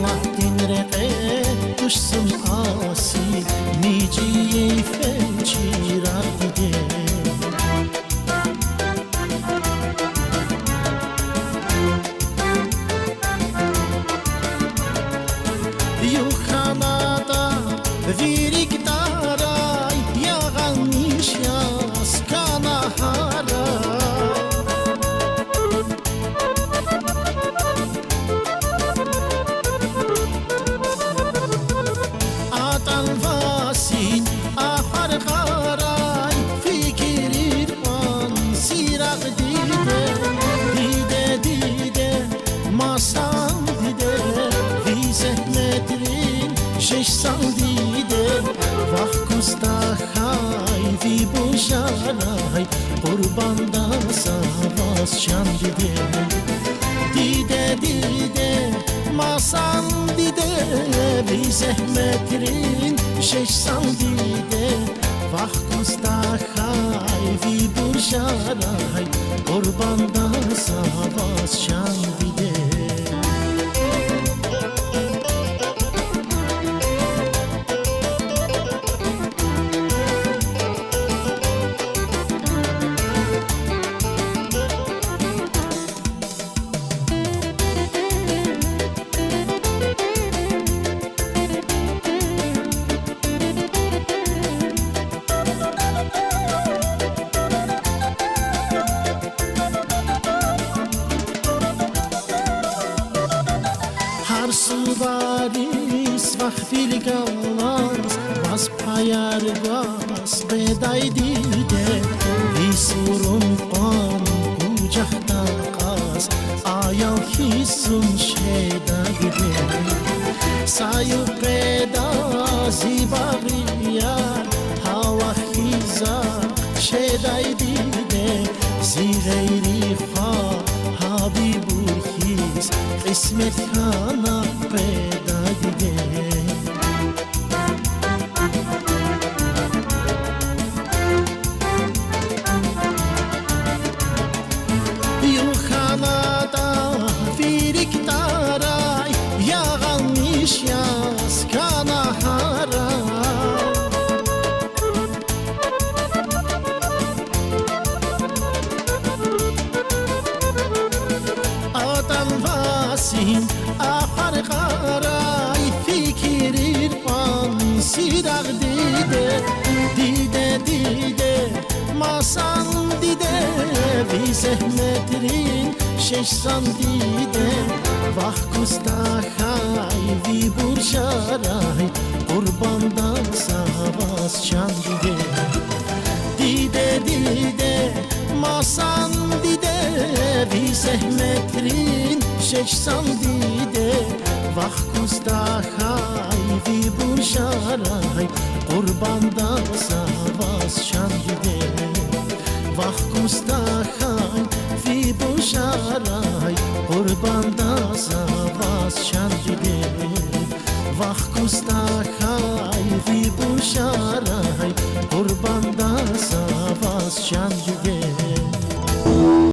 وقتی رقه دوشسم آسی میجی فنچی را دیده یو خانادا ویری گدارای یاغان نیشیاس کاناهارا آتان واسین آخر غارای فکری روان سیرق دیده دیده دیده ماسان دیده وی زحمترین شش سال دیده وقت کستاخای وی بوشارای قربان دا سواز شان دیده دیده دیده ماسان دیده وی زحمترین شش سال دیده وقت کستاخای وی بوشارای قربان دا سواز شان دیده Suvaris vachvilgalas was payargas beday dide visurum qan kujahtaqas ayal hisum sheda gide sayu peda zibariya hawa khiza sheday dide zigayri kha habibur his قسمت خانا پیدا دیده یو خانا دا فیرک دارای یا غنیش یاس کانا هارا Sin ahar qaray fikir pan sidag dide dide dide masan dide bi zehmetrin shesh san dide vaqt kustahay vi bursharay qurban da savas chan dide dide dide masan dide bi zehmetrin شش سال دیده وقت کستاخای وی بوشارای قربان دا سواز شان دیده وقت کستاخای وی بوشارای قربان دا سواز شان دیده وقت کستاخای